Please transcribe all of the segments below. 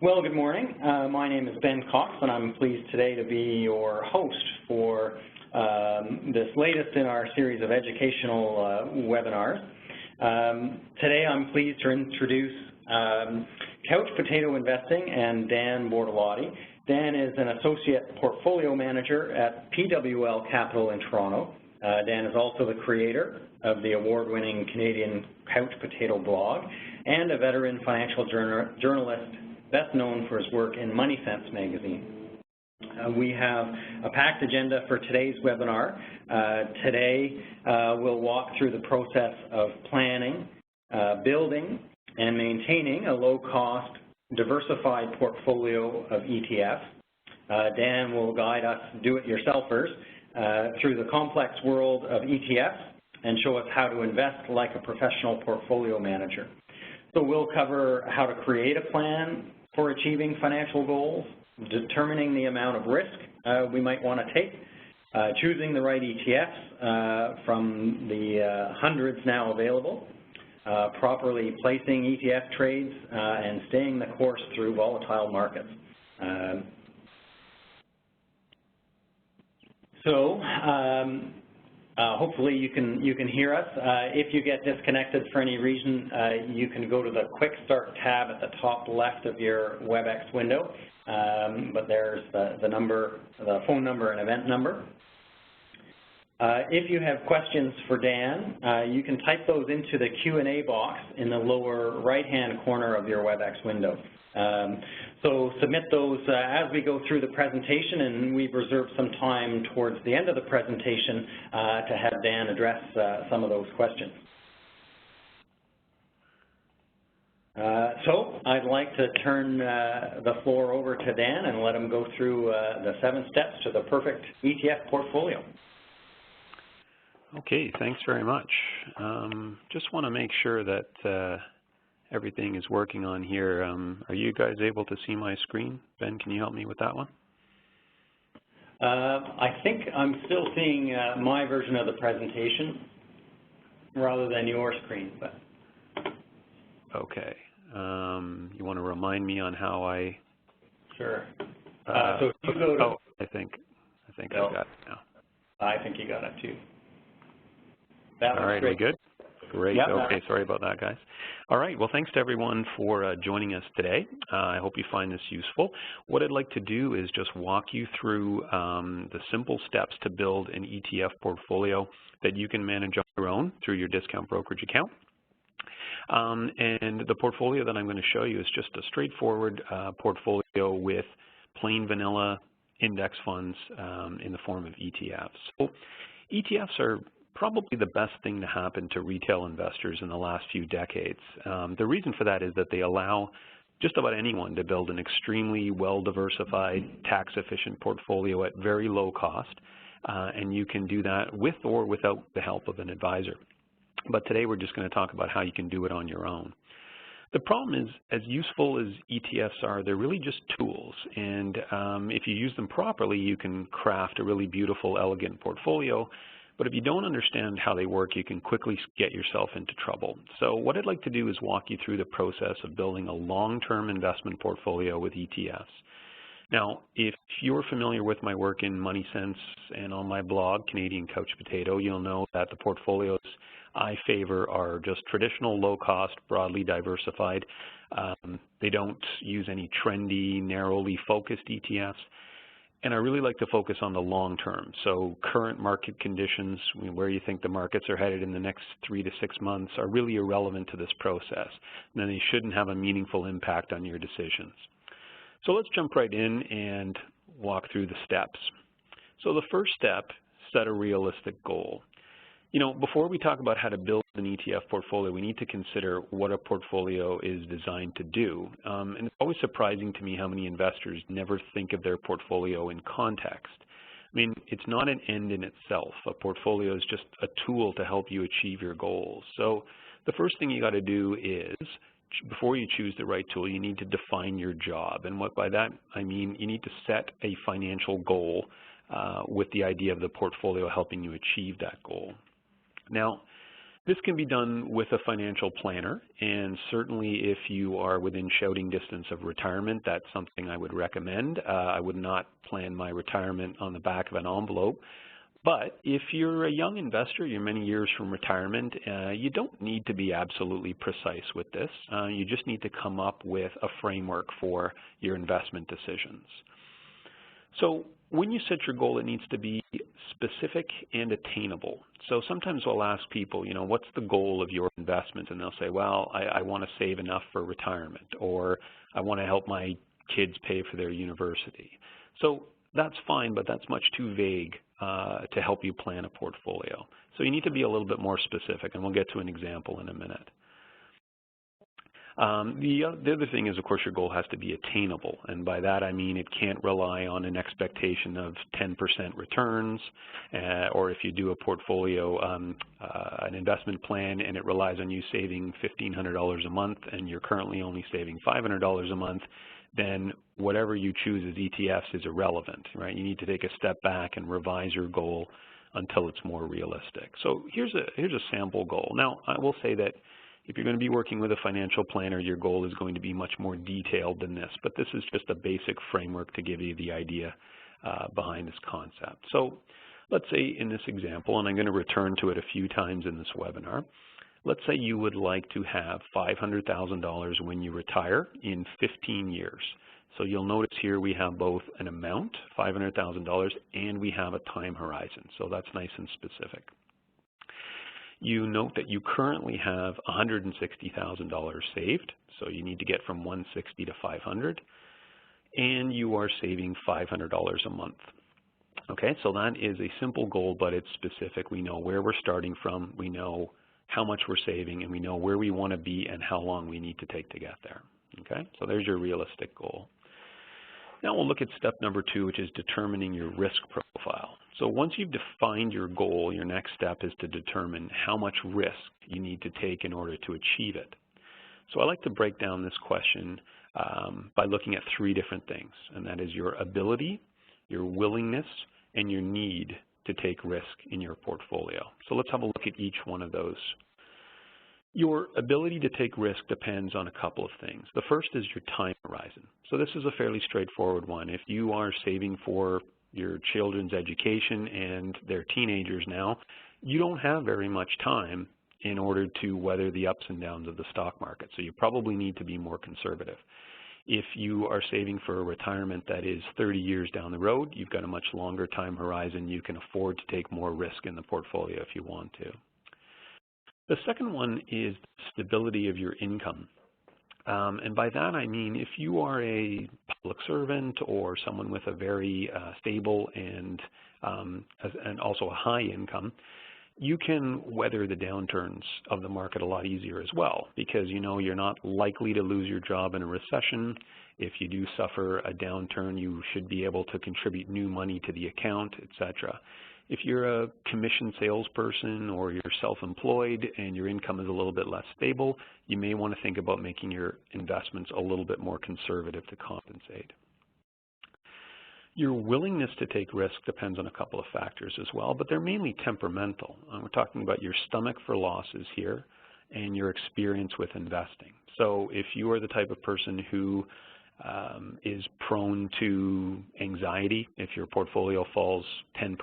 Well, good morning. My name is Ben Cox, and I'm pleased today to be your host for this latest in our series of educational webinars. Today I'm pleased to introduce Couch Potato Investing and Dan Bortolotti. Dan is an associate portfolio manager at PWL Capital in Toronto. Dan is also the creator of the award-winning Canadian Couch Potato blog and a veteran financial journalist best known for his work in Money Sense magazine. We have a packed agenda for today's webinar. Today we'll walk through the process of planning, building, and maintaining a low-cost, diversified portfolio of ETFs. Dan will guide us do-it-yourselfers through the complex world of ETFs and show us how to invest like a professional portfolio manager. So we'll cover how to create a plan for achieving financial goals, determining the amount of risk we might want to take, choosing the right ETFs from the hundreds now available, properly placing ETF trades, and staying the course through volatile markets. Hopefully you can hear us. If you get disconnected for any reason, you can go to the Quick Start tab at the top left of your WebEx window. But there's the phone number and event number. If you have questions for Dan, you can type those into the Q&A box in the lower right-hand corner of your WebEx window. So submit those as we go through the presentation, and we've reserved some time towards the end of the presentation to have Dan address some of those questions. So I'd like to turn the floor over to Dan and let him go through the 7 steps to the perfect ETF portfolio. Okay, thanks very much. Just want to make sure that everything is working on here. Are you guys able to see my screen? Ben, can you help me with that one? I think I'm still seeing my version of the presentation rather than your screen. But okay. You want to remind me on how I? Sure. So if you go to. Oh, I think I got it now. I think you got it too. All right, we good? Great. Yep. Okay, sorry about that, guys. All right, well, thanks to everyone for joining us today. I hope you find this useful. What I'd like to do is just walk you through the simple steps to build an ETF portfolio that you can manage on your own through your discount brokerage account. And the portfolio that I'm going to show you is just a straightforward portfolio with plain vanilla index funds in the form of ETFs. So ETFs are probably the best thing to happen to retail investors in the last few decades. The reason for that is that they allow just about anyone to build an extremely well-diversified, tax-efficient portfolio at very low cost, and you can do that with or without the help of an advisor. But today we're just going to talk about how you can do it on your own. The problem is, as useful as ETFs are, they're really just tools, and if you use them properly, you can craft a really beautiful, elegant portfolio. But if you don't understand how they work, you can quickly get yourself into trouble. So what I'd like to do is walk you through the process of building a long-term investment portfolio with ETFs. Now, if you're familiar with my work in Money Sense and on my blog, Canadian Couch Potato, you'll know that the portfolios I favor are just traditional, low-cost, broadly diversified. They don't use any trendy, narrowly focused ETFs. And I really like to focus on the long term. So current market conditions, where you think the markets are headed in the next 3 to 6 months, are really irrelevant to this process. And they shouldn't have a meaningful impact on your decisions. So let's jump right in and walk through the steps. So the first step, set a realistic goal. You know, before we talk about how to build an ETF portfolio, we need to consider what a portfolio is designed to do. And it's always surprising to me how many investors never think of their portfolio in context. I mean, it's not an end in itself. A portfolio is just a tool to help you achieve your goals. So the first thing you got to do is, before you choose the right tool, you need to define your job. And what by that I mean, you need to set a financial goal with the idea of the portfolio helping you achieve that goal. Now, This can be done with a financial planner, and certainly if you are within shouting distance of retirement, that's something I would recommend. I would not plan my retirement on the back of an envelope. But if you're a young investor, you're many years from retirement, you don't need to be absolutely precise with this. You just need to come up with a framework for your investment decisions. So when you set your goal, it needs to be specific and attainable. So sometimes I'll ask people, you know, what's the goal of your investment? And they'll say, well, I want to save enough for retirement, or I want to help my kids pay for their university. So that's fine, but that's much too vague to help you plan a portfolio. So you need to be a little bit more specific, and we'll get to an example in a minute. The other thing is, of course, your goal has to be attainable, and by that I mean it can't rely on an expectation of 10% returns, or if you do a portfolio, an investment plan, and it relies on you saving $1,500 a month, and you're currently only saving $500 a month, then whatever you choose as ETFs is irrelevant, right? You need to take a step back and revise your goal until it's more realistic. So here's a sample goal. Now, I will say that if you're going to be working with a financial planner, your goal is going to be much more detailed than this, but this is just a basic framework to give you the idea behind this concept. So let's say in this example, and I'm going to return to it a few times in this webinar, let's say you would like to have $500,000 when you retire in 15 years. So you'll notice here we have both an amount, $500,000, and we have a time horizon. So that's nice and specific. You note that you currently have $160,000 saved, so you need to get from 160 to 500, and you are saving $500 a month. Okay, so that is a simple goal, but it's specific. We know where we're starting from, we know how much we're saving, and we know where we want to be and how long we need to take to get there. Okay, so there's your realistic goal. Now we'll look at step number 2, which is determining your risk profile. So once you've defined your goal, your next step is to determine how much risk you need to take in order to achieve it. So I like to break down this question by looking at 3 different things, and that is your ability, your willingness, and your need to take risk in your portfolio. So let's have a look at each one of those. Your ability to take risk depends on a couple of things. The first is your time horizon. So this is a fairly straightforward one. If you are saving for your children's education and they're teenagers now, you don't have very much time in order to weather the ups and downs of the stock market. So you probably need to be more conservative. If you are saving for a retirement that is 30 years down the road, you've got a much longer time horizon. You can afford to take more risk in the portfolio if you want to. The second one is stability of your income. And by that I mean if you are a public servant or someone with a very stable and also a high income, you can weather the downturns of the market a lot easier as well, because you know you're not likely to lose your job in a recession. If you do suffer a downturn, you should be able to contribute new money to the account, etc. If you're a commission salesperson or you're self-employed and your income is a little bit less stable, you may want to think about making your investments a little bit more conservative to compensate. Your willingness to take risk depends on a couple of factors as well, but they're mainly temperamental. We're talking about your stomach for losses here and your experience with investing. So if you are the type of person who is prone to anxiety, if your portfolio falls 10%,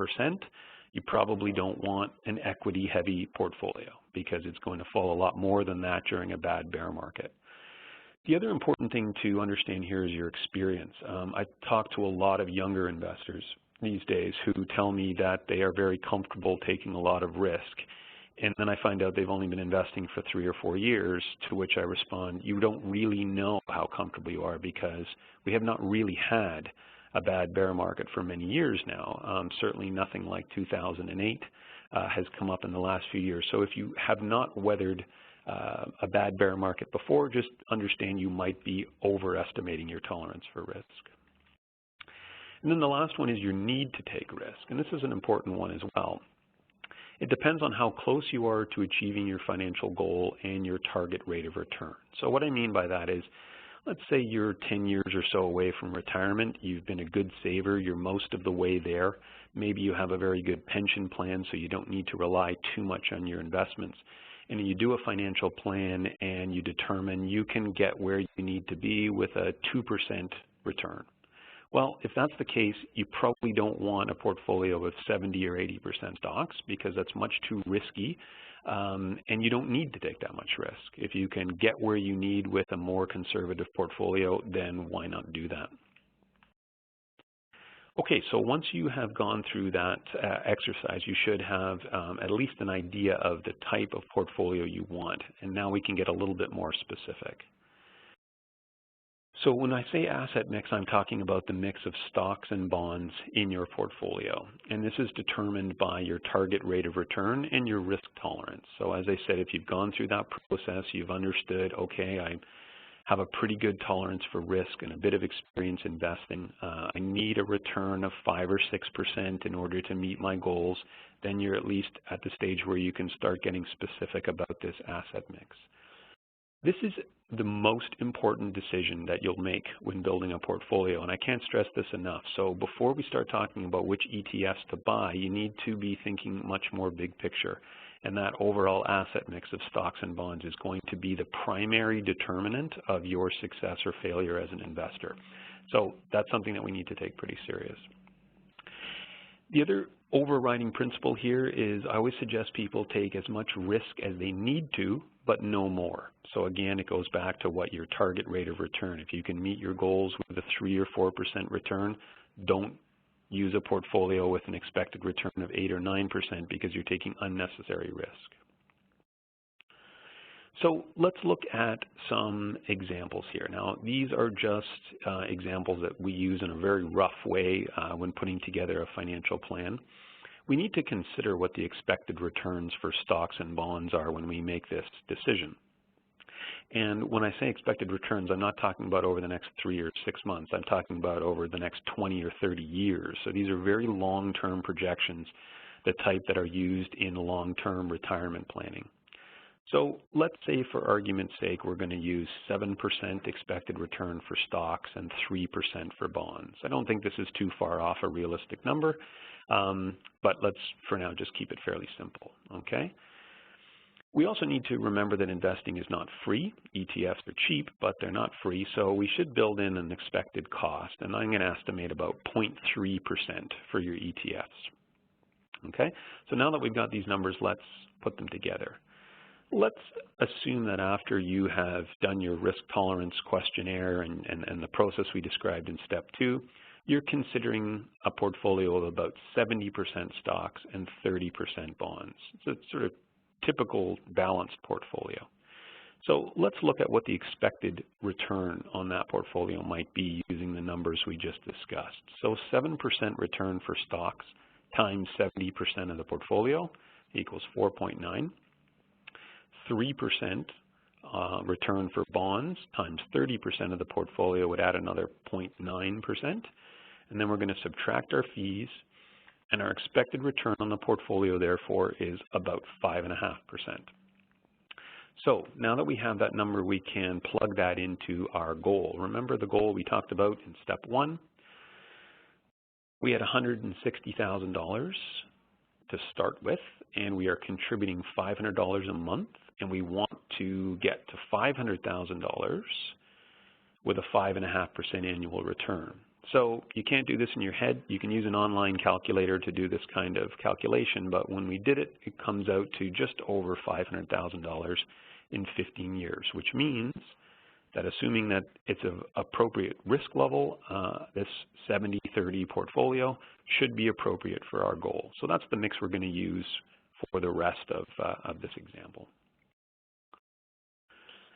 you probably don't want an equity-heavy portfolio because it's going to fall a lot more than that during a bad bear market. The other important thing to understand here is your experience. I talk to a lot of younger investors these days who tell me that they are very comfortable taking a lot of risk, and then I find out they've only been investing for 3 or 4 years, to which I respond, you don't really know how comfortable you are because we have not really had a bad bear market for many years now. Certainly nothing like 2008 has come up in the last few years. So if you have not weathered a bad bear market before, just understand you might be overestimating your tolerance for risk. And then the last one is your need to take risk, and this is an important one as well. It depends on how close you are to achieving your financial goal and your target rate of return. So what I mean by that is, let's say you're 10 years or so away from retirement, you've been a good saver, you're most of the way there, maybe you have a very good pension plan so you don't need to rely too much on your investments, and you do a financial plan and you determine you can get where you need to be with a 2% return. Well, if that's the case, you probably don't want a portfolio of 70 or 80% stocks because that's much too risky, and you don't need to take that much risk. If you can get where you need with a more conservative portfolio, then why not do that? Okay, so once you have gone through that exercise, you should have at least an idea of the type of portfolio you want, and now we can get a little bit more specific. So when I say asset mix, I'm talking about the mix of stocks and bonds in your portfolio. And this is determined by your target rate of return and your risk tolerance. So as I said, if you've gone through that process, you've understood, okay, I have a pretty good tolerance for risk and a bit of experience investing. I need a return of 5 or 6% in order to meet my goals. Then you're at least at the stage where you can start getting specific about this asset mix. This is the most important decision that you'll make when building a portfolio, and I can't stress this enough. So before we start talking about which ETFs to buy, you need to be thinking much more big picture, and that overall asset mix of stocks and bonds is going to be the primary determinant of your success or failure as an investor. So that's something that we need to take pretty serious. The other overriding principle here is I always suggest people take as much risk as they need to, but no more. So again, it goes back to what your target rate of return. If you can meet your goals with a 3 or 4% return, don't use a portfolio with an expected return of 8 or 9% because you're taking unnecessary risk. So let's look at some examples here. Now, these are just examples that we use in a very rough way when putting together a financial plan. We need to consider what the expected returns for stocks and bonds are when we make this decision. And when I say expected returns, I'm not talking about over the next 3 or 6 months. I'm talking about over the next 20 or 30 years. So these are very long-term projections, the type that are used in long-term retirement planning. So let's say, for argument's sake, we're going to use 7% expected return for stocks and 3% for bonds. I don't think this is too far off a realistic number, but let's, for now, just keep it fairly simple, okay? We also need to remember that investing is not free. ETFs are cheap, but they're not free, so we should build in an expected cost, and I'm going to estimate about 0.3% for your ETFs, okay? So now that we've got these numbers, let's put them together. Let's assume that after you have done your risk tolerance questionnaire and the process we described in step 2, you're considering a portfolio of about 70% stocks and 30% bonds. It's a sort of typical balanced portfolio. So let's look at what the expected return on that portfolio might be using the numbers we just discussed. So 7% return for stocks times 70% of the portfolio equals 4.9. 3% return for bonds times 30% of the portfolio would add another 0.9%. And then we're going to subtract our fees, and our expected return on the portfolio, therefore, is about 5.5%. So now that we have that number, we can plug that into our goal. Remember the goal we talked about in step 1? We had $160,000 to start with, and we are contributing $500 a month, and we want to get to $500,000 with a 5.5% annual return. So you can't do this in your head. You can use an online calculator to do this kind of calculation, but when we did it, it comes out to just over $500,000 in 15 years, which means that assuming that it's an appropriate risk level, this 70-30 portfolio should be appropriate for our goal. So that's the mix we're going to use for the rest of this example.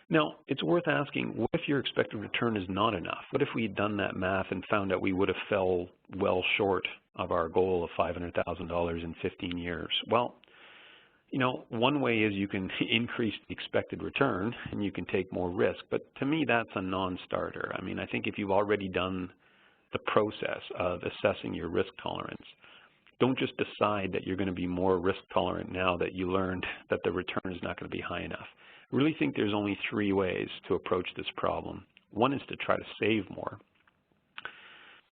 Now, it's worth asking, what if your expected return is not enough? What if we had done that math and found out we would have fell well short of our goal of $500,000 in 15 years? Well, you know, one way is you can increase the expected return and you can take more risk, but to me that's a non-starter. I mean, I think if you've already done the process of assessing your risk tolerance, don't just decide that you're going to be more risk tolerant now that you learned that the return is not going to be high enough. I really think there's only 3 ways to approach this problem. One is to try to save more.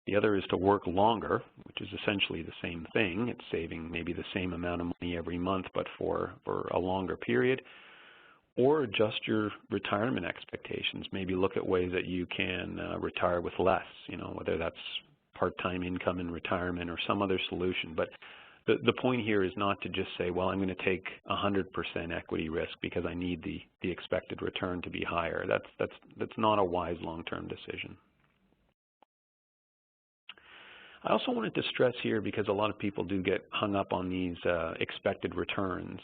The other is to work longer, which is essentially the same thing. It's saving maybe the same amount of money every month, but for a longer period. Or adjust your retirement expectations. Maybe look at ways that you can retire with less, whether that's part-time income in retirement or some other solution. But the point here is not to just say, well, I'm going to take 100% equity risk because I need the expected return to be higher. That's not a wise long-term decision. I also wanted to stress here, because a lot of people do get hung up on these expected returns.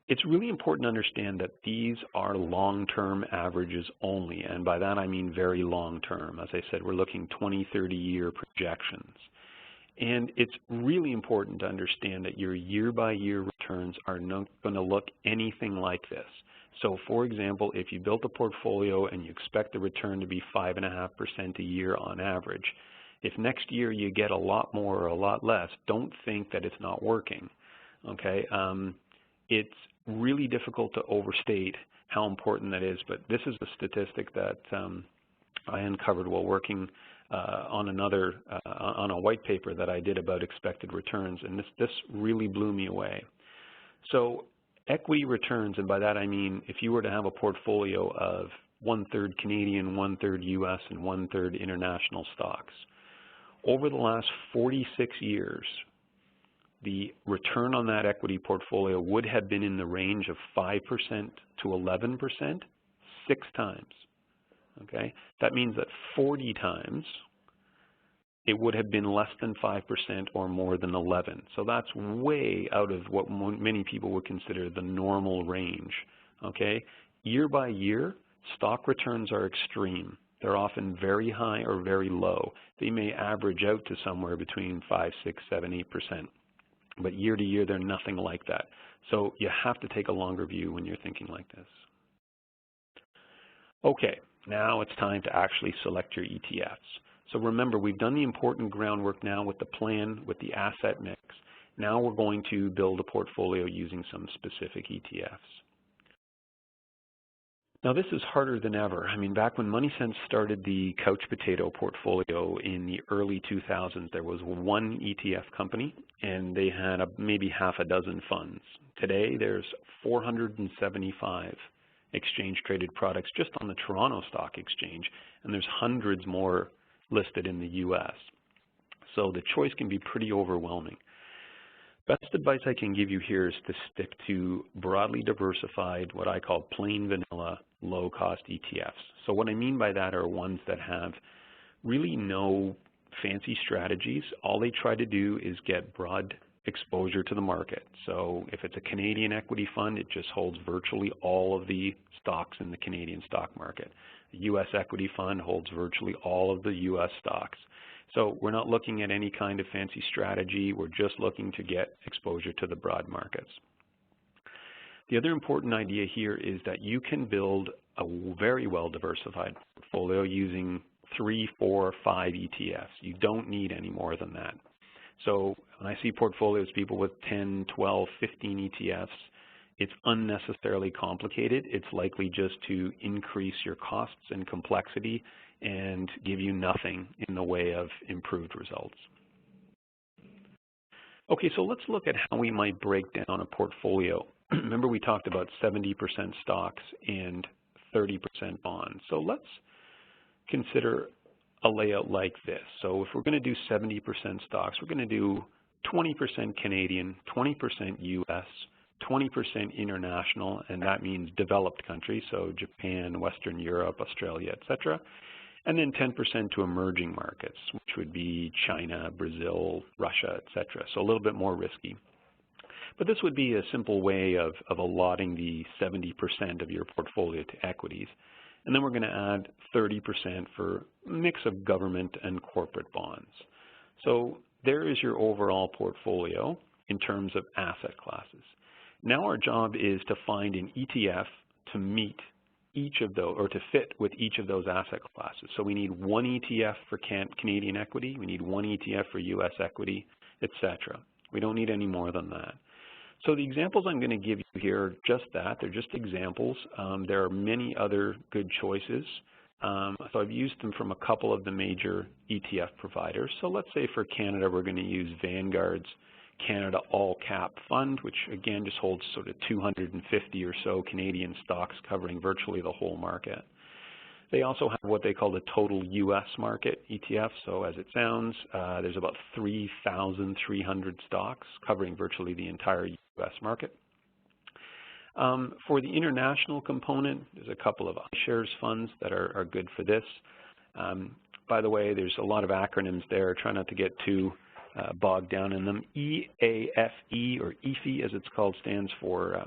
It's really important to understand that these are long-term averages only, and by that I mean very long-term. As I said, we're looking 20, 30-year projections. And it's really important to understand that your year-by-year returns are not going to look anything like this. So, for example, if you built a portfolio and you expect the return to be 5.5% a year on average, if next year you get a lot more or a lot less, don't think that it's not working, okay? It's really difficult to overstate how important that is, but this is a statistic that I uncovered while working on a white paper that I did about expected returns, and this really blew me away. So equity returns, and by that I mean if you were to have a portfolio of 1/3 Canadian, 1/3 US, and 1/3 international stocks, over the last 46 years, the return on that equity portfolio would have been in the range of 5% to 11%, 6 times. Okay, that means that 40 times it would have been less than 5% or more than 11. So that's way out of what many people would consider the normal range. Okay, year by year, stock returns are extreme. They're often very high or very low. They may average out to somewhere between 5, 6, 7, 8%. But year to year, they're nothing like that. So you have to take a longer view when you're thinking like this. Okay, now it's time to actually select your ETFs. So remember, we've done the important groundwork now with the plan, with the asset mix. Now we're going to build a portfolio using some specific ETFs. Now this is harder than ever. I mean, back when MoneySense started the couch potato portfolio in the early 2000s, there was one ETF company, and they had maybe half a dozen funds. Today, there's 475 exchange-traded products just on the Toronto Stock Exchange, and there's hundreds more listed in the US. So the choice can be pretty overwhelming. Best advice I can give you here is to stick to broadly diversified, what I call plain vanilla, low-cost ETFs. So what I mean by that are ones that have really no fancy strategies. All they try to do is get broad exposure to the market. So if it's a Canadian equity fund, it just holds virtually all of the stocks in the Canadian stock market. A US equity fund holds virtually all of the US stocks. So we're not looking at any kind of fancy strategy. We're just looking to get exposure to the broad markets. The other important idea here is that you can build a very well diversified portfolio using 3, 4, 5 ETFs. You don't need any more than that. So when I see portfolios, people with 10, 12, 15 ETFs, it's unnecessarily complicated. It's likely just to increase your costs and complexity and give you nothing in the way of improved results. Okay, so let's look at how we might break down a portfolio. Remember, we talked about 70% stocks and 30% bonds. So let's consider a layout like this. So if we're going to do 70% stocks, we're going to do 20% Canadian, 20% US, 20% international, and that means developed countries, so Japan, Western Europe, Australia, etc. And then 10% to emerging markets, which would be China, Brazil, Russia, etc. So a little bit more risky. But this would be a simple way of allotting the 70% of your portfolio to equities. And then we're going to add 30% for a mix of government and corporate bonds. So there is your overall portfolio in terms of asset classes. Now our job is to find an ETF to meet each of those, or to fit with each of those asset classes. So we need one ETF for Canadian equity, we need one ETF for US equity, etc. We don't need any more than that. So the examples I'm going to give you here are just that. They're just examples. There are many other good choices. So I've used them from a couple of the major ETF providers. So let's say for Canada, we're going to use Vanguard's Canada All Cap Fund, which again just holds sort of 250 or so Canadian stocks covering virtually the whole market. They also have what they call the total U.S. market ETF. So as it sounds, there's about 3,300 stocks covering virtually the entire U.S. market. For the international component, there's a couple of iShares funds that are good for this. By the way, there's a lot of acronyms there. Try not to get too bogged down in them. EAFE, or EFE as it's called, stands for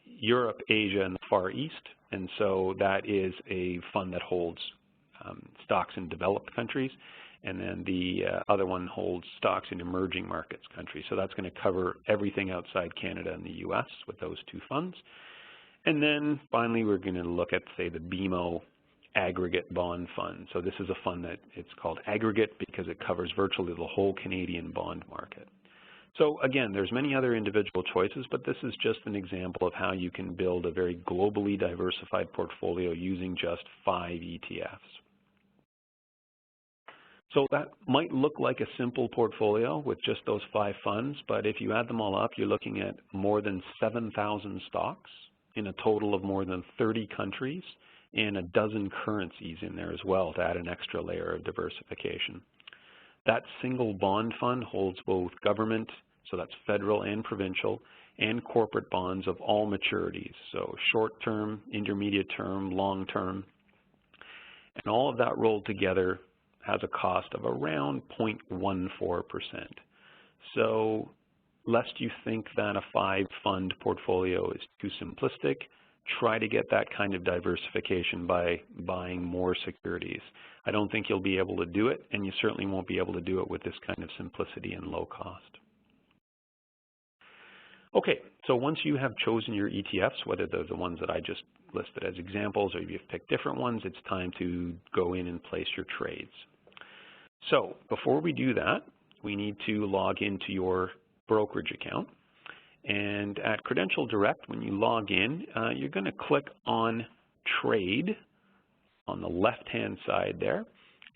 Europe, Asia, and the Far East. And so that is a fund that holds stocks in developed countries. And then the other one holds stocks in emerging markets countries. So that's going to cover everything outside Canada and the U.S. with those two funds. And then finally, we're going to look at, say, the BMO Aggregate Bond Fund. So this is a fund that it's called Aggregate because it covers virtually the whole Canadian bond market. So again, there's many other individual choices, but this is just an example of how you can build a very globally diversified portfolio using just 5 ETFs. So that might look like a simple portfolio with just those 5 funds, but if you add them all up, you're looking at more than 7,000 stocks in a total of more than 30 countries and a dozen currencies in there as well to add an extra layer of diversification. That single bond fund holds both government, so that's federal and provincial, and corporate bonds of all maturities, so short-term, intermediate-term, long-term, and all of that rolled together has a cost of around 0.14%. So lest you think that a 5-fund portfolio is too simplistic, try to get that kind of diversification by buying more securities. I don't think you'll be able to do it, and you certainly won't be able to do it with this kind of simplicity and low cost. Okay, so once you have chosen your ETFs, whether they're the ones that I just listed as examples or you've picked different ones, it's time to go in and place your trades. So before we do that, we need to log into your brokerage account. And at Credential Direct, when you log in, you're going to click on Trade on the left-hand side there.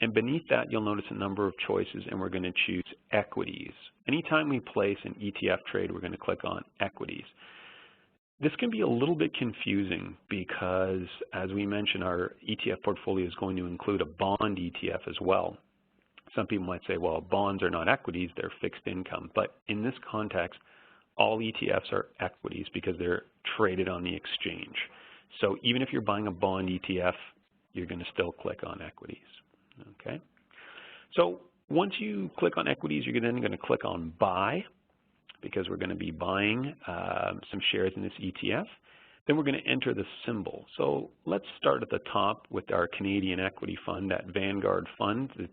And beneath that, you'll notice a number of choices, and we're going to choose Equities. Anytime we place an ETF trade, we're going to click on Equities. This can be a little bit confusing because, as we mentioned, our ETF portfolio is going to include a bond ETF as well. Some people might say, well, bonds are not equities, they're fixed income. But in this context, all ETFs are equities because they're traded on the exchange. So even if you're buying a bond ETF, you're going to still click on Equities. Okay. So once you click on Equities, you're then going to click on Buy because we're going to be buying some shares in this ETF. Then we're going to enter the symbol. So let's start at the top with our Canadian equity fund, that Vanguard fund. The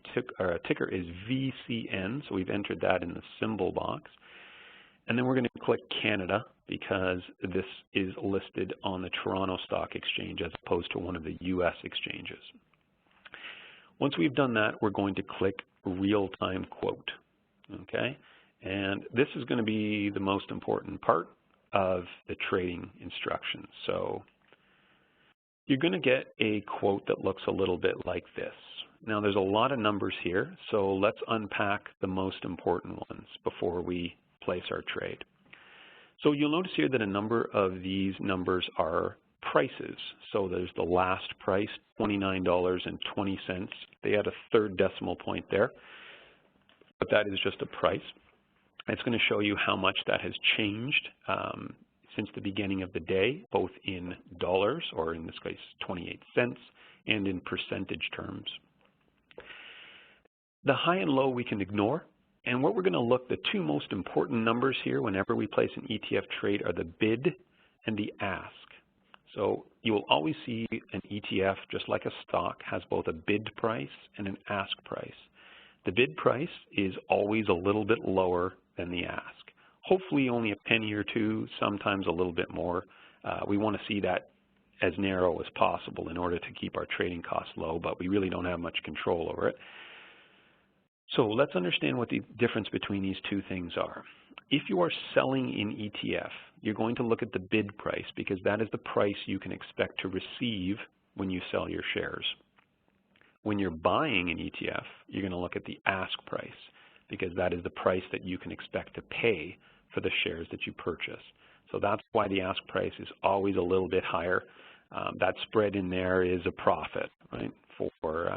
ticker is VCN, so we've entered that in the symbol box. And then we're going to click Canada because this is listed on the Toronto Stock Exchange as opposed to one of the U.S. exchanges. Once we've done that, we're going to click Real-Time Quote. Okay? And this is going to be the most important part of the trading instructions. So you're going to get a quote that looks a little bit like this. Now there's a lot of numbers here, so let's unpack the most important ones before we place our trade. So you'll notice here that a number of these numbers are prices. So there's the last price, $29.20. They add a third decimal point there, but that is just a price. It's going to show you how much that has changed since the beginning of the day, both in dollars, or in this case 28 cents, and in percentage terms. The high and low we can ignore, and what we're going to look, the two most important numbers here whenever we place an ETF trade are the bid and the ask. So you will always see an ETF, just like a stock, has both a bid price and an ask price. The bid price is always a little bit lower than the ask. Hopefully only a penny or two, sometimes a little bit more. We want to see that as narrow as possible in order to keep our trading costs low, but we really don't have much control over it. So let's understand what the difference between these two things are. If you are selling in ETF, you're going to look at the bid price because that is the price you can expect to receive when you sell your shares. When you're buying an ETF, you're going to look at the ask price, because that is the price that you can expect to pay for the shares that you purchase. So that's why the ask price is always a little bit higher. That spread in there is a profit, right, for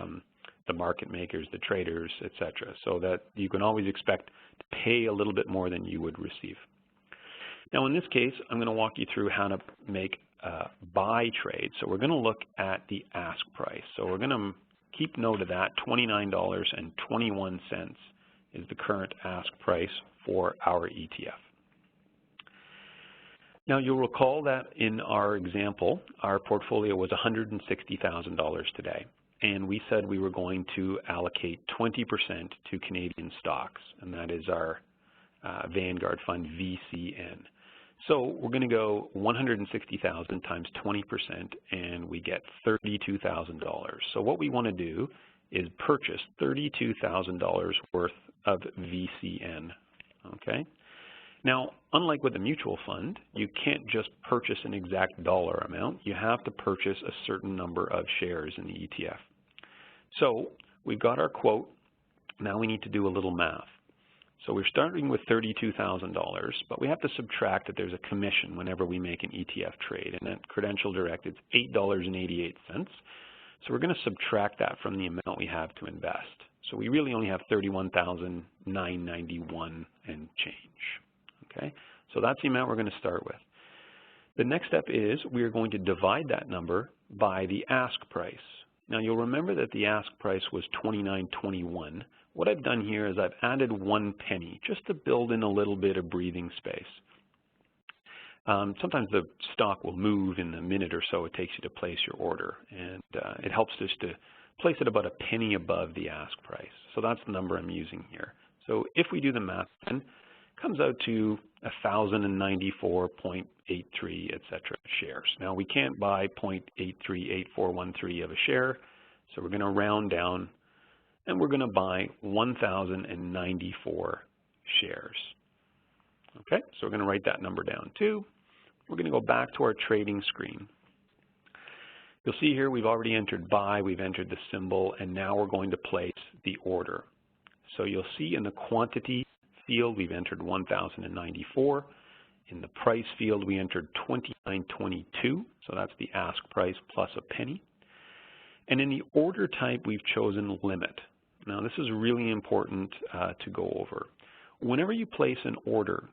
the market makers, the traders, etc. So that you can always expect to pay a little bit more than you would receive. Now in this case, I'm going to walk you through how to make a buy trade. So we're going to look at the ask price. So we're going to keep note of that. $29.21 is the current ask price for our ETF. Now you'll recall that in our example, our portfolio was $160,000 today, and we said we were going to allocate 20% to Canadian stocks, and that is our Vanguard fund VCN. So we're going to go 160,000 times 20%, and we get $32,000. So what we want to do is purchase $32,000 worth of VCN. Okay. Now, unlike with a mutual fund, you can't just purchase an exact dollar amount. You have to purchase a certain number of shares in the ETF. So we've got our quote. Now we need to do a little math. So we're starting with $32,000, but we have to subtract that there's a commission whenever we make an ETF trade. And at Credential Direct, it's $8.88. So we're going to subtract that from the amount we have to invest. So we really only have $31,991 and change. Okay, so that's the amount we're going to start with. The next step is we are going to divide that number by the ask price. Now you'll remember that the ask price was $29.21. What I've done here is I've added 1 penny just to build in a little bit of breathing space. Sometimes the stock will move in the minute or so it takes you to place your order, and it helps just to place it about a penny above the ask price. So that's the number I'm using here. So if we do the math, then comes out to 1,094.83, etc. shares. Now we can't buy 0.838413 of a share, so we're going to round down, and we're going to buy 1,094 shares. Okay, so we're going to write that number down too. We're going to go back to our trading screen. You'll see here we've already entered buy, we've entered the symbol, and now we're going to place the order. So you'll see in the quantity field we've entered 1,094. In the price field we entered $29.22, so that's the ask price plus a penny. And in the order type we've chosen limit. Now this is really important to go over. Whenever you place an order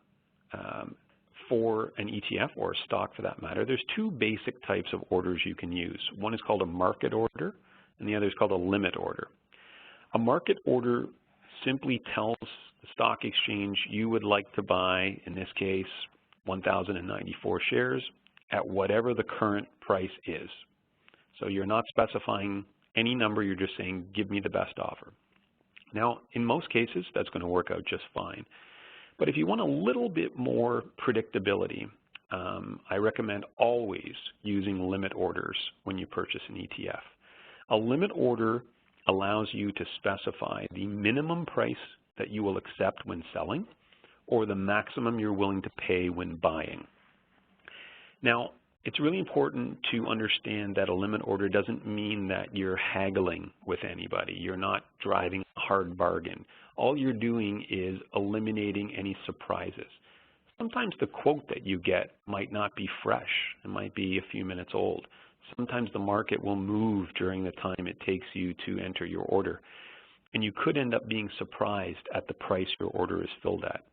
for an ETF or a stock for that matter, there's 2 basic types of orders you can use. One is called a market order, and the other is called a limit order. A market order simply tells the stock exchange you would like to buy, in this case, 1,094 shares at whatever the current price is. So you're not specifying any number, you're just saying, give me the best offer. Now, in most cases, that's going to work out just fine. But if you want a little bit more predictability, I recommend always using limit orders when you purchase an ETF. A limit order allows you to specify the minimum price that you will accept when selling or the maximum you're willing to pay when buying. Now, it's really important to understand that a limit order doesn't mean that you're haggling with anybody. You're not driving a hard bargain. All you're doing is eliminating any surprises. Sometimes the quote that you get might not be fresh. It might be a few minutes old. Sometimes the market will move during the time it takes you to enter your order. And you could end up being surprised at the price your order is filled at.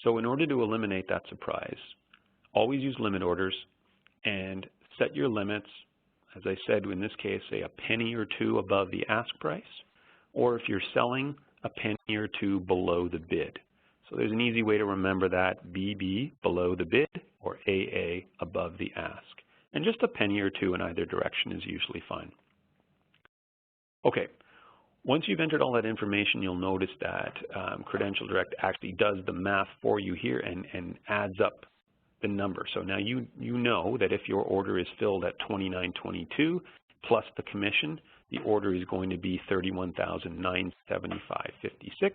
So in order to eliminate that surprise, always use limit orders and set your limits, as I said, in this case, say a penny or 2 above the ask price, or if you're selling, a penny or 2 below the bid. So there's an easy way to remember that: BB below the bid or AA above the ask. And just a penny or 2 in either direction is usually fine. Okay, once you've entered all that information, you'll notice that Credential Direct actually does the math for you here and adds up the number. So now you know that if your order is filled at $29.22 plus the commission, the order is going to be $31,975.56.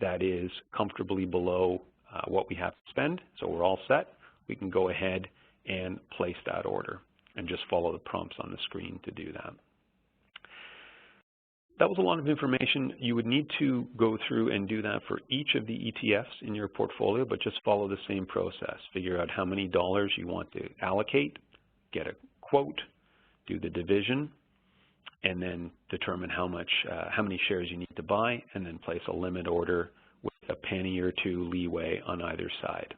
That is comfortably below what we have to spend, so we're all set. We can go ahead and place that order. and just follow the prompts on the screen to do that. That was a lot of information. You would need to go through and do that for each of the ETFs in your portfolio, but just follow the same process. Figure out how many dollars you want to allocate, get a quote, do the division, and then determine how many shares you need to buy, and then place a limit order with a penny or two leeway on either side.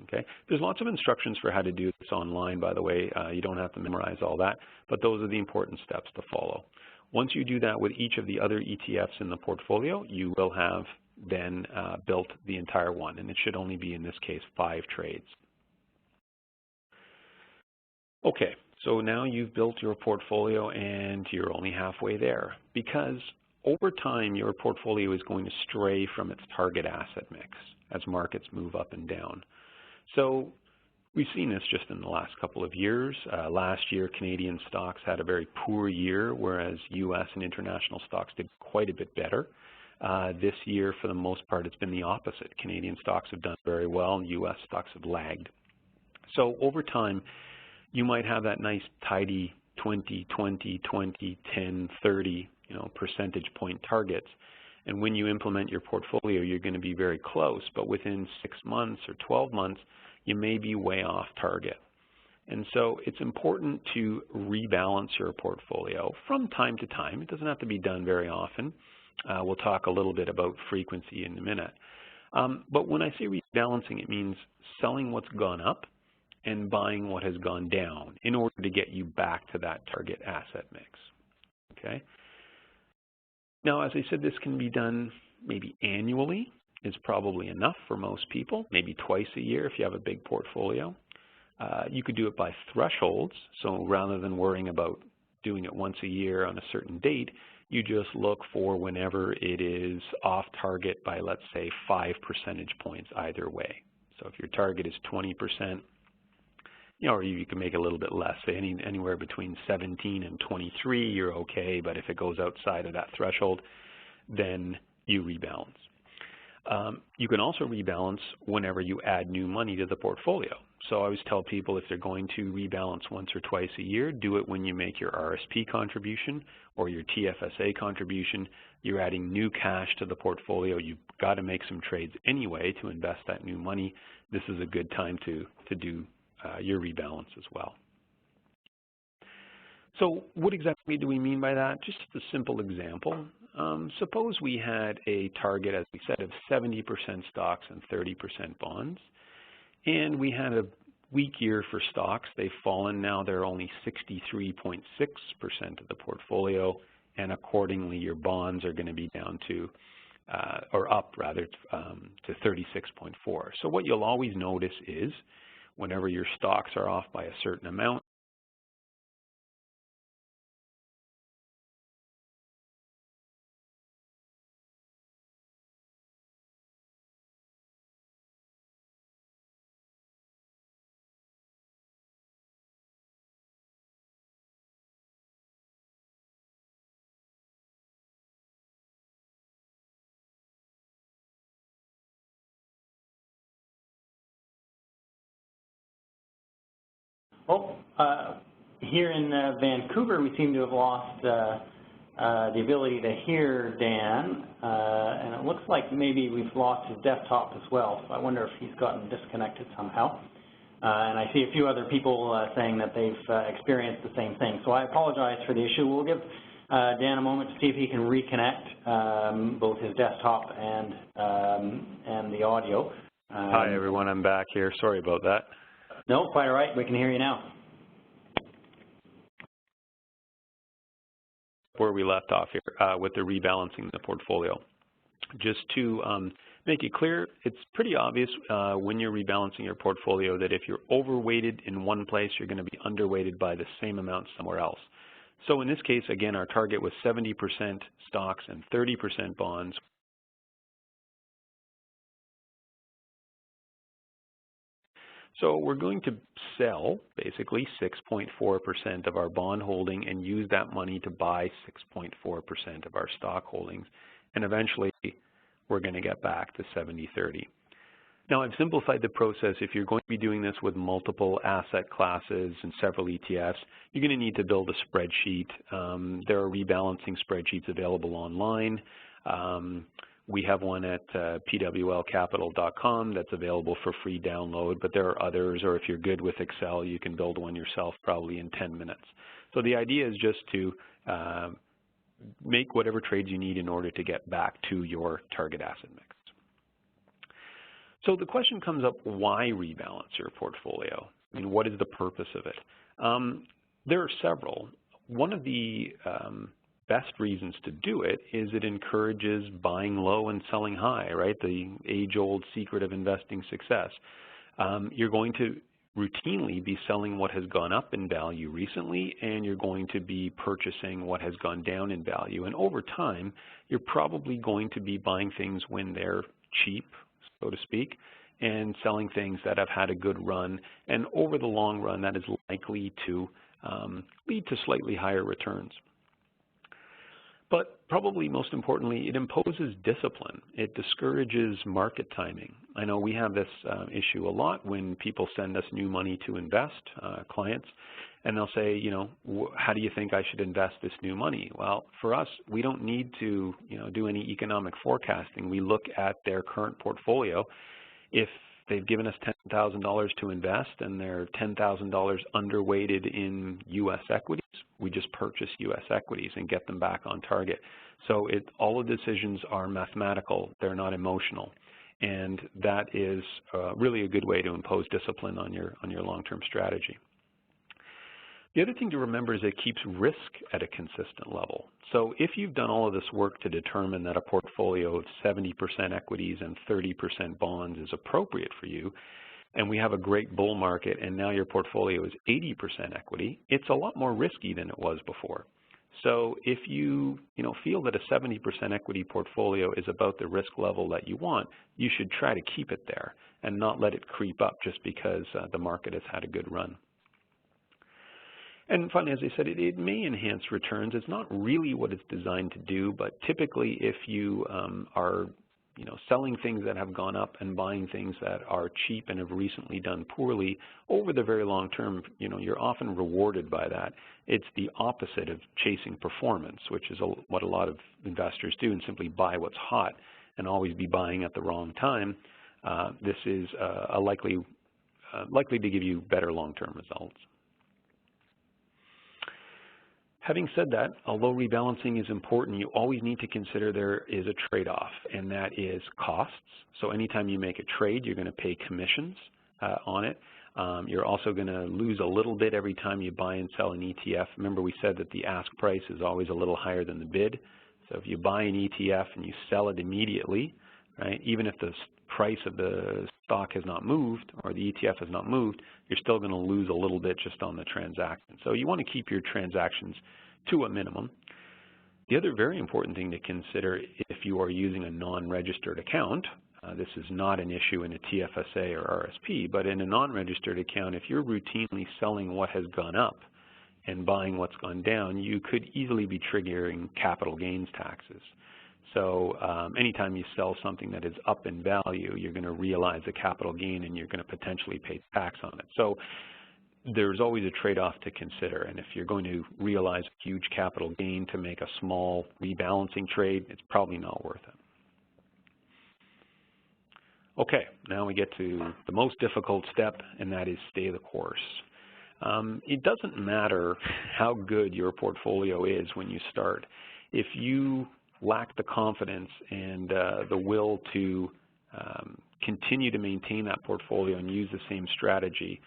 Okay. There's lots of instructions for how to do this online, by the way. You don't have to memorize all that, but those are the important steps to follow. Once you do that with each of the other ETFs in the portfolio, you will have then built the entire one, and it should only be, in this case, 5 trades. Okay, so now you've built your portfolio and you're only halfway there, because over time your portfolio is going to stray from its target asset mix as markets move up and down. So we've seen this just in the last couple of years. Last year, Canadian stocks had a very poor year, whereas U.S. and international stocks did quite a bit better. This year, for the most part, it's been the opposite. Canadian stocks have done very well, and U.S. stocks have lagged. So over time, you might have that nice tidy 20, 20, 20, 10, 30, percentage point targets. And when you implement your portfolio, you're going to be very close, but within 6 months or 12 months, you may be way off target. And so it's important to rebalance your portfolio from time to time. It doesn't have to be done very often. We'll talk a little bit about frequency in a minute. But when I say rebalancing, it means selling what's gone up and buying what has gone down in order to get you back to that target asset mix. Okay. Now, as I said, this can be done maybe annually. Is probably enough for most people, maybe twice a year if you have a big portfolio. You could do it by thresholds, so rather than worrying about doing it once a year on a certain date, you just look for whenever it is off target by, let's say, 5 percentage points either way. So if your target is 20%, or you can make it a little bit less, say anywhere between 17 and 23, you're okay, but if it goes outside of that threshold, then you rebalance. You can also rebalance whenever you add new money to the portfolio. So I always tell people if they're going to rebalance once or twice a year, do it when you make your RSP contribution or your TFSA contribution. You're adding new cash to the portfolio. You've got to make some trades anyway to invest that new money. This is a good time to do your rebalance as well. So what exactly do we mean by that? Just a simple example. Suppose we had a target, as we said, of 70% stocks and 30% bonds, and we had a weak year for stocks. They've fallen now. They're only 63.6% of the portfolio, and accordingly your bonds are going to be down to, or up rather, to 36.4. So what you'll always notice is whenever your stocks are off by a certain amount, Well, here in Vancouver, we seem to have lost the ability to hear Dan, and it looks like maybe we've lost his desktop as well, so I wonder if he's gotten disconnected somehow. And I see a few other people saying that they've experienced the same thing, so I apologize for the issue. We'll give Dan a moment to see if he can reconnect both his desktop and the audio. Hi, everyone. I'm back here. Sorry about that. No, quite all right. We can hear you now. Where we left off here with the rebalancing the portfolio. Just to make it clear, it's pretty obvious when you're rebalancing your portfolio that if you're overweighted in one place, you're going to be underweighted by the same amount somewhere else. So in this case, again, our target was 70% stocks and 30% bonds. So we're going to sell basically 6.4% of our bond holding and use that money to buy 6.4% of our stock holdings. And eventually we're going to get back to 70-30. Now, I've simplified the process. If you're going to be doing this with multiple asset classes and several ETFs, you're going to need to build a spreadsheet. There are rebalancing spreadsheets available online. We have one at pwlcapital.com that's available for free download, but there are others, or if you're good with Excel, you can build one yourself probably in 10 minutes. So the idea is just to make whatever trades you need in order to get back to your target asset mix. So the question comes up, why rebalance your portfolio? I mean, what is the purpose of it? There are several. One of the best reasons to do it is it encourages buying low and selling high, right? The age-old secret of investing success. You're going to routinely be selling what has gone up in value recently, and you're going to be purchasing what has gone down in value. And over time, you're probably going to be buying things when they're cheap, so to speak, and selling things that have had a good run. And over the long run, that is likely to lead to slightly higher returns. But probably most importantly, it imposes discipline. It discourages market timing. I know we have this issue a lot when people send us new money to invest, clients, and they'll say, you know, how do you think I should invest this new money? Well, for us, we don't need to, do any economic forecasting. We look at their current portfolio. If they've given us $10,000 to invest and they're $10,000 underweighted in U.S. equities, we just purchase U.S. equities and get them back on target. So all the decisions are mathematical. They're not emotional. And that is really a good way to impose discipline on your long-term strategy. The other thing to remember is it keeps risk at a consistent level. So if you've done all of this work to determine that a portfolio of 70% equities and 30% bonds is appropriate for you, and we have a great bull market and now your portfolio is 80% equity, it's a lot more risky than it was before. So if you feel that a 70% equity portfolio is about the risk level that you want, you should try to keep it there and not let it creep up just because the market has had a good run. And finally, as I said, it may enhance returns. It's not really what it's designed to do, but typically if you are selling things that have gone up and buying things that are cheap and have recently done poorly, over the very long term, you're often rewarded by that. It's the opposite of chasing performance, which is what a lot of investors do and simply buy what's hot and always be buying at the wrong time. This is likely to give you better long-term results. Having said that, although rebalancing is important, you always need to consider there is a trade-off, and that is costs. So anytime you make a trade, you're going to pay commissions on it. You're also going to lose a little bit every time you buy and sell an ETF. Remember, we said that the ask price is always a little higher than the bid. So if you buy an ETF and you sell it immediately, right, even if the price of the stock has not moved or the ETF has not moved, you're still going to lose a little bit just on the transaction. So you want to keep your transactions to a minimum. The other very important thing to consider if you are using a non-registered account, this is not an issue in a TFSA or RSP, but in a non-registered account, if you're routinely selling what has gone up and buying what's gone down, you could easily be triggering capital gains taxes. So anytime you sell something that is up in value, you're going to realize a capital gain and you're going to potentially pay tax on it. So there's always a trade-off to consider. And if you're going to realize a huge capital gain to make a small rebalancing trade, it's probably not worth it. Okay, now we get to the most difficult step, and that is stay the course. It doesn't matter how good your portfolio is when you start. If you lack the confidence and the will to continue to maintain that portfolio and use the same strategy,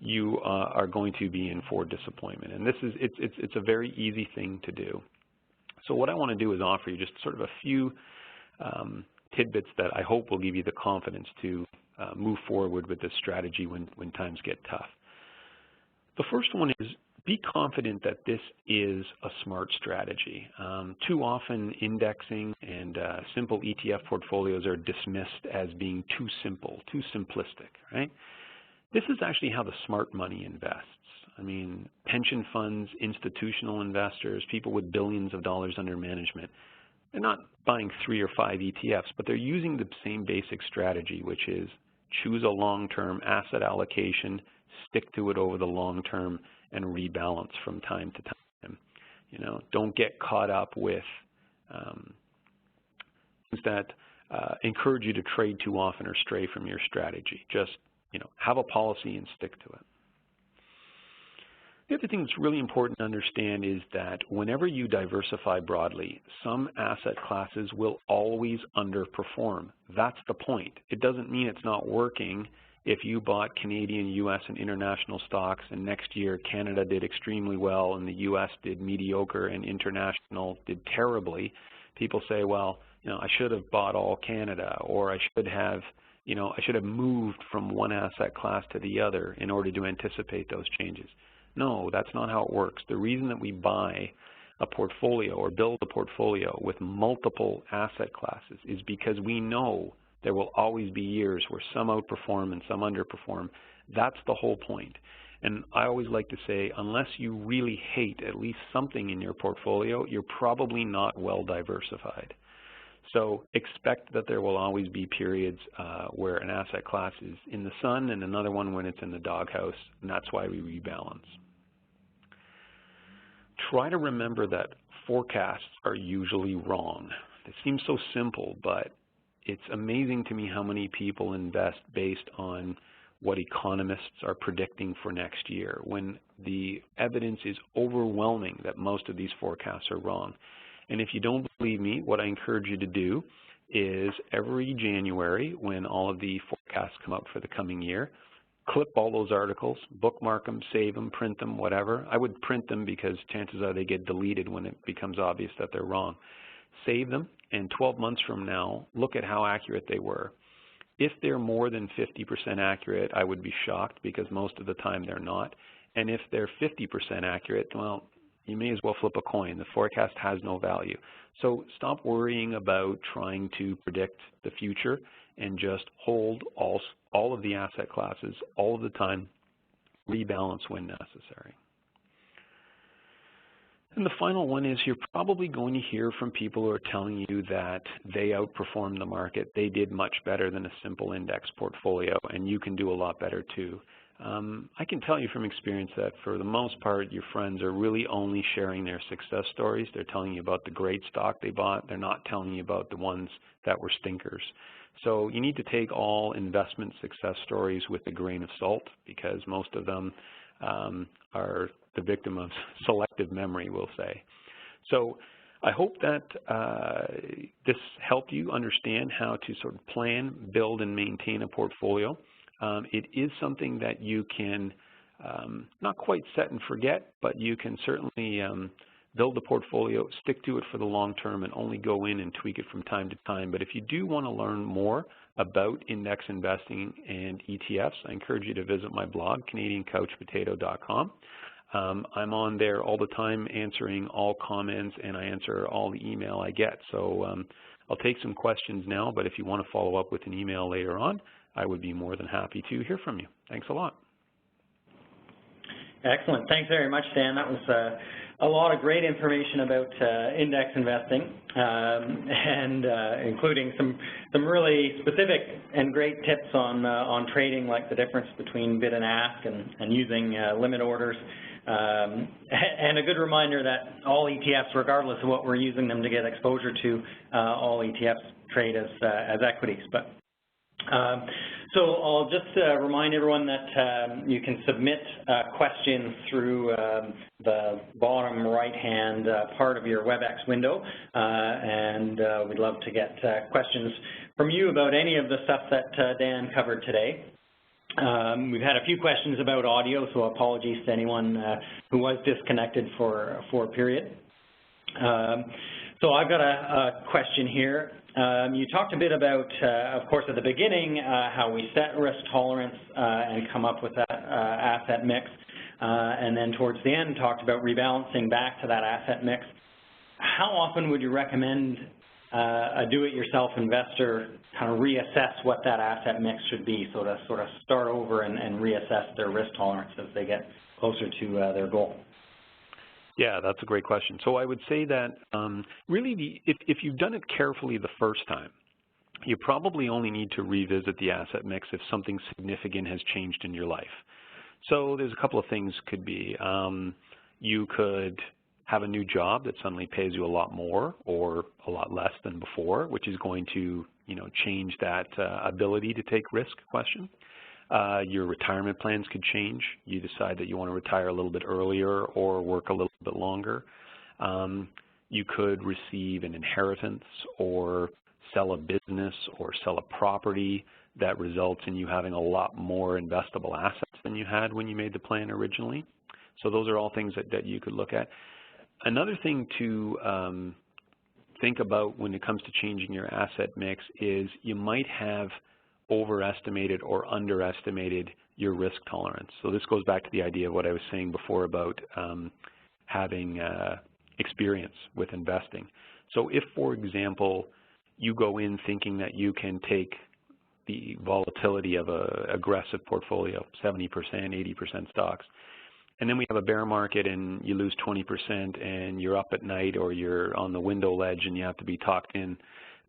you are going to be in for disappointment. And it's a very easy thing to do. So what I want to do is offer you just sort of a few tidbits that I hope will give you the confidence to move forward with this strategy when times get tough. The first one is be confident that this is a smart strategy. Too often indexing and simple ETF portfolios are dismissed as being too simple, too simplistic, right? This is actually how the smart money invests. I mean, pension funds, institutional investors, people with billions of dollars under management, they're not buying 3 or 5 ETFs, but they're using the same basic strategy, which is choose a long-term asset allocation, stick to it over the long term, and rebalance from time to time. You know, don't get caught up with things that encourage you to trade too often or stray from your strategy. Just, you know, have a policy and stick to it. The other thing that's really important to understand is that whenever you diversify broadly, some asset classes will always underperform. That's the point. It doesn't mean it's not working if you bought Canadian, U.S., and international stocks, and next year Canada did extremely well and the U.S. did mediocre and international did terribly. People say, well, you know, I should have bought all Canada, or I should have, you know, I should have moved from one asset class to the other in order to anticipate those changes. No, that's not how it works. The reason that we buy a portfolio or build a portfolio with multiple asset classes is because we know there will always be years where some outperform and some underperform. That's the whole point. And I always like to say, unless you really hate at least something in your portfolio, you're probably not well diversified. So expect that there will always be periods where an asset class is in the sun and another one when it's in the doghouse, and that's why we rebalance. Try to remember that forecasts are usually wrong. It seems so simple, but it's amazing to me how many people invest based on what economists are predicting for next year, when the evidence is overwhelming that most of these forecasts are wrong. And if you don't believe me, what I encourage you to do is every January, when all of the forecasts come up for the coming year, clip all those articles, bookmark them, save them, print them, whatever. I would print them because chances are they get deleted when it becomes obvious that they're wrong. Save them, and 12 months from now, look at how accurate they were. If they're more than 50% accurate, I would be shocked because most of the time they're not. And if they're 50% accurate, well, you may as well flip a coin. The forecast has no value. So stop worrying about trying to predict the future and just hold all of the asset classes all of the time, rebalance when necessary. And the final one is you're probably going to hear from people who are telling you that they outperformed the market, they did much better than a simple index portfolio, and you can do a lot better too. I can tell you from experience that for the most part, your friends are really only sharing their success stories. They're telling you about the great stock they bought. They're not telling you about the ones that were stinkers. So you need to take all investment success stories with a grain of salt, because most of them are the victim of selective memory, we'll say. So I hope that this helped you understand how to sort of plan, build, and maintain a portfolio. It is something that you can not quite set and forget, but you can certainly build a portfolio, stick to it for the long term, and only go in and tweak it from time to time. But if you do want to learn more about index investing and ETFs, I encourage you to visit my blog, CanadianCouchPotato.com. I'm on there all the time answering all comments, and I answer all the email I get. So I'll take some questions now, but if you want to follow up with an email later on, I would be more than happy to hear from you. Thanks a lot. Excellent. Thanks very much, Dan. That was a lot of great information about index investing, and including some really specific and great tips on trading, like the difference between bid and ask and using limit orders. And a good reminder that all ETFs, regardless of what we're using them to get exposure to, all ETFs trade as equities. But so I'll just remind everyone that you can submit questions through the bottom right-hand part of your WebEx window, and we'd love to get questions from you about any of the stuff that Dan covered today. We've had a few questions about audio, so apologies to anyone who was disconnected for a period. So I've got a question here. You talked a bit about, of course, at the beginning, how we set risk tolerance and come up with that asset mix, and then towards the end talked about rebalancing back to that asset mix. How often would you recommend a do-it-yourself investor kind of reassess what that asset mix should be, so to sort of start over and reassess their risk tolerance as they get closer to their goal? Yeah, that's a great question. So I would say that really if you've done it carefully the first time, you probably only need to revisit the asset mix if something significant has changed in your life. So there's a couple of things could be. You could have a new job that suddenly pays you a lot more or a lot less than before, which is going to, change that ability to take risk question. Your retirement plans could change. You decide that you want to retire a little bit earlier or work a little bit longer. You could receive an inheritance or sell a business or sell a property that results in you having a lot more investable assets than you had when you made the plan originally. So those are all things that you could look at. Another thing to think about when it comes to changing your asset mix is you might have overestimated or underestimated your risk tolerance. So this goes back to the idea of what I was saying before about having experience with investing. So if, for example, you go in thinking that you can take the volatility of an aggressive portfolio, 70%, 80% stocks, and then we have a bear market and you lose 20% and you're up at night or you're on the window ledge and you have to be talked in,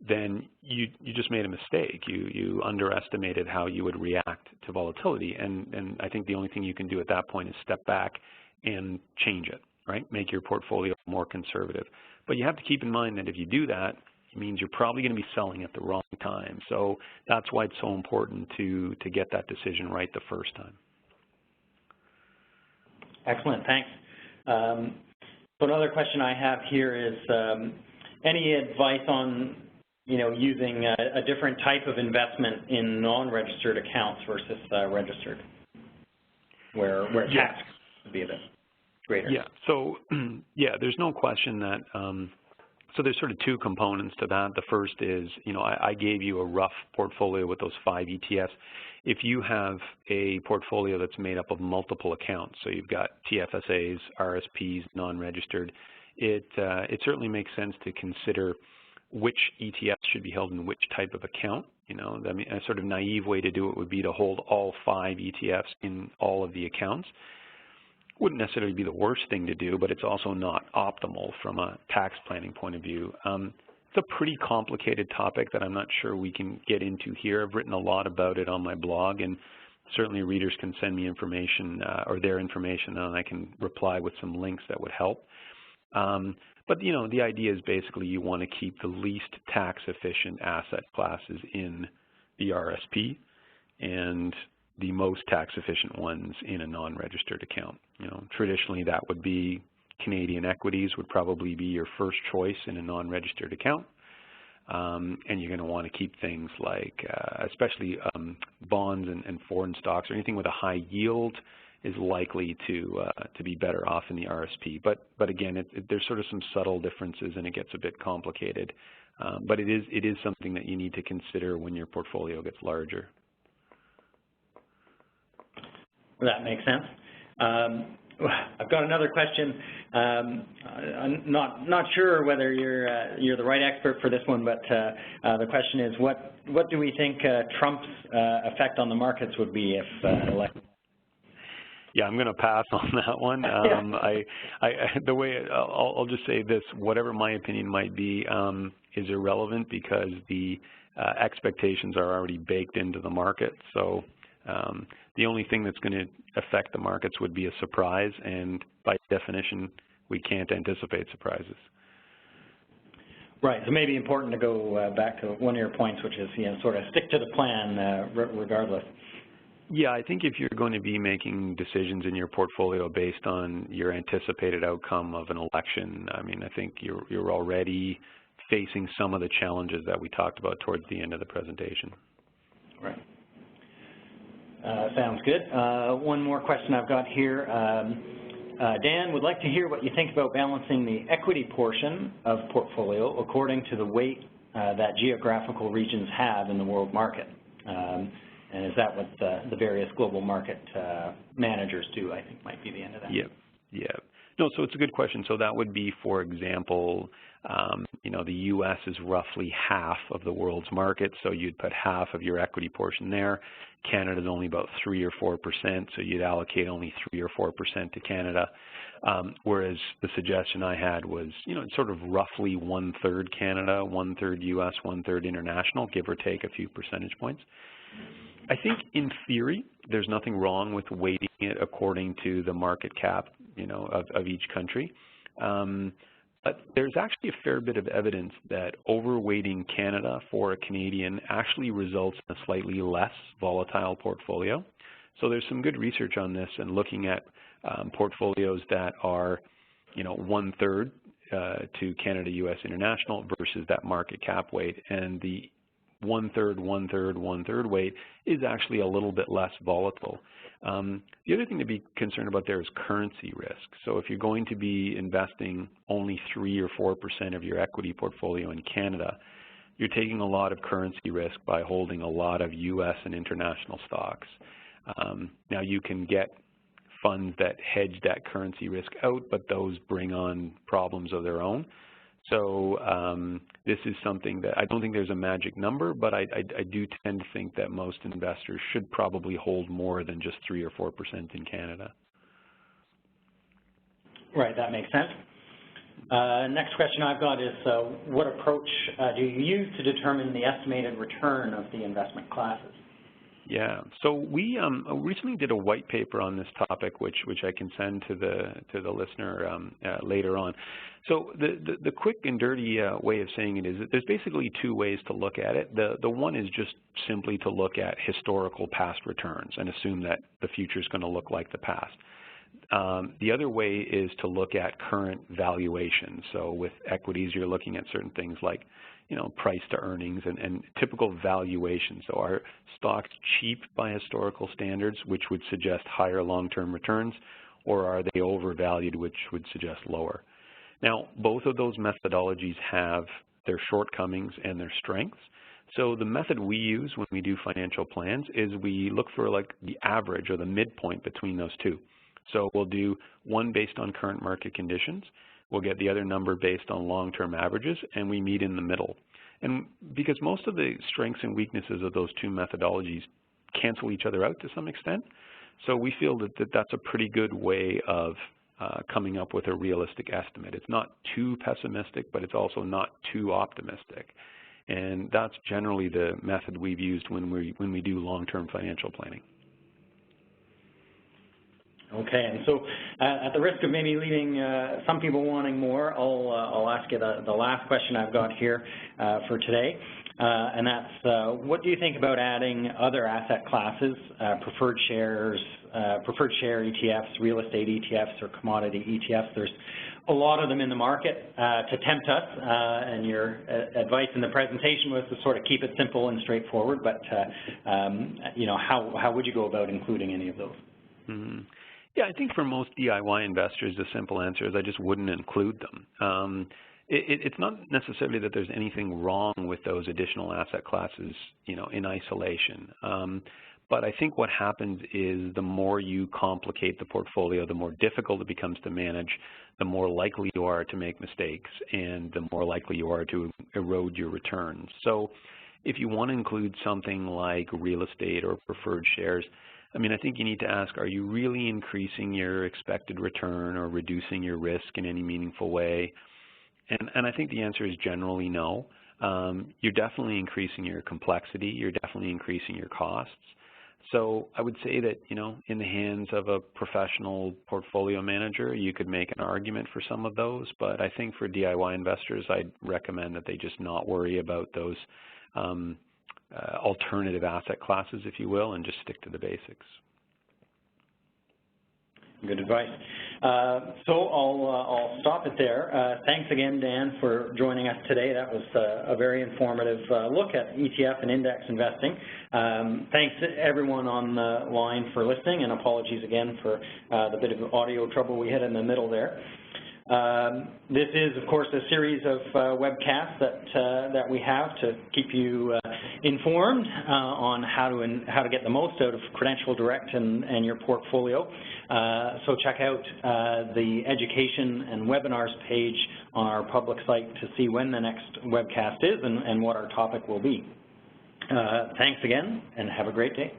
then you just made a mistake. You underestimated how you would react to volatility. And I think the only thing you can do at that point is step back and change it, right? Make your portfolio more conservative. But you have to keep in mind that if you do that, it means you're probably going to be selling at the wrong time. So that's why it's so important to get that decision right the first time. Excellent, thanks. So another question I have here is any advice on using a different type of investment in non-registered accounts versus registered, where tax would be a bit greater? Yeah, so there's no question that, so there's sort of two components to that. The first is, I gave you a rough portfolio with those 5 ETFs. If you have a portfolio that's made up of multiple accounts, so you've got TFSAs, RSPs, non-registered, it certainly makes sense to consider which ETFs should be held in which type of account. I mean, a sort of naive way to do it would be to hold all 5 ETFs in all of the accounts. Wouldn't necessarily be the worst thing to do, but it's also not optimal from a tax planning point of view. It's a pretty complicated topic that I'm not sure we can get into here. I've written a lot about it on my blog, and certainly readers can send me information or their information, and I can reply with some links that would help. But the idea is basically you want to keep the least tax-efficient asset classes in the RSP and the most tax-efficient ones in a non-registered account. Traditionally that would be Canadian equities would probably be your first choice in a non-registered account. And you're going to want to keep things like, especially bonds and foreign stocks or anything with a high yield is likely to be better off in the RSP. But again, there's sort of some subtle differences and it gets a bit complicated. But it is something that you need to consider when your portfolio gets larger. That makes sense. I've got another question. I'm not sure whether you're the right expert for this one, but the question is, what do we think Trump's effect on the markets would be if elected? Yeah, I'm going to pass on that one. The way I'll just say this: whatever my opinion might be is irrelevant because the expectations are already baked into the market. So. The only thing that's going to affect the markets would be a surprise, and by definition, we can't anticipate surprises. Right. So maybe important to go back to one of your points, which is sort of stick to the plan regardless. Yeah, I think if you're going to be making decisions in your portfolio based on your anticipated outcome of an election, I mean, I think you're already facing some of the challenges that we talked about towards the end of the presentation. Right. Sounds good. One more question I've got here. Dan would like to hear what you think about balancing the equity portion of portfolio according to the weight that geographical regions have in the world market. And is that what the various global market managers do, I think might be the end of that. Yeah. No, so it's a good question. So that would be, for example, you know, the U.S. is roughly half of the world's market, so you'd put half of your equity portion there. Canada's only about 3 or 4%, so you'd allocate only 3 or 4% to Canada. Whereas the suggestion I had was, you know, sort of roughly 1/3 Canada, 1/3 U.S., 1/3 international, give or take a few percentage points. I think in theory, there's nothing wrong with weighting it according to the market cap, you know, of each country. But there's actually a fair bit of evidence that overweighting Canada for a Canadian actually results in a slightly less volatile portfolio. So there's some good research on this and looking at portfolios that are, you know, 1/3 to Canada, U.S., international versus that market cap weight. And the 1/3, 1/3, 1/3 weight is actually a little bit less volatile. The other thing to be concerned about there is currency risk. So if you're going to be investing only 3 or 4% of your equity portfolio in Canada, you're taking a lot of currency risk by holding a lot of U.S. and international stocks. Now you can get funds that hedge that currency risk out, but those bring on problems of their own. So this is something that I don't think there's a magic number, but I do tend to think that most investors should probably hold more than just 3 or 4% in Canada. Right, that makes sense. Next question I've got is, what approach do you use to determine the estimated return of the investment classes? Yeah, so we recently did a white paper on this topic, which I can send to the listener later on. So the quick and dirty way of saying it is that there's basically 2 ways to look at it. The one is just simply to look at historical past returns and assume that the future is going to look like the past. The other way is to look at current valuation. So with equities, you're looking at certain things like, you know, price to earnings and typical valuation. So are stocks cheap by historical standards, which would suggest higher long-term returns, or are they overvalued, which would suggest lower? Now, both of those methodologies have their shortcomings and their strengths. So the method we use when we do financial plans is we look for like the average or the midpoint between those 2. So we'll do one based on current market conditions. We'll get the other number based on long-term averages, and we meet in the middle. And because most of the strengths and weaknesses of those 2 methodologies cancel each other out to some extent, so we feel that that's a pretty good way of coming up with a realistic estimate. It's not too pessimistic, but it's also not too optimistic. And that's generally the method we've used when we do long-term financial planning. Okay, and so at the risk of maybe leaving some people wanting more, I'll ask you the last question I've got here for today, and that's what do you think about adding other asset classes, preferred shares, preferred share ETFs, real estate ETFs, or commodity ETFs? There's a lot of them in the market to tempt us, and your advice in the presentation was to sort of keep it simple and straightforward, but you know, how would you go about including any of those? Mm-hmm. Yeah, I think for most DIY investors, the simple answer is I just wouldn't include them. It's not necessarily that there's anything wrong with those additional asset classes, you know, in isolation. But I think what happens is the more you complicate the portfolio, the more difficult it becomes to manage, the more likely you are to make mistakes, and the more likely you are to erode your returns. So if you want to include something like real estate or preferred shares, I mean, I think you need to ask, are you really increasing your expected return or reducing your risk in any meaningful way? And I think the answer is generally no. You're definitely increasing your complexity. You're definitely increasing your costs. So I would say that, you know, in the hands of a professional portfolio manager, you could make an argument for some of those. But I think for DIY investors, I'd recommend that they just not worry about those alternative asset classes, if you will, and just stick to the basics. Good advice. So I'll stop it there. Thanks again, Dan, for joining us today. That was a very informative look at ETF and index investing. Thanks to everyone on the line for listening, and apologies again for the bit of audio trouble we had in the middle there. This is, of course, a series of webcasts that we have to keep you informed on how to get the most out of Credential Direct and your portfolio. So check out the education and webinars page on our public site to see when the next webcast is and what our topic will be. Thanks again, and have a great day.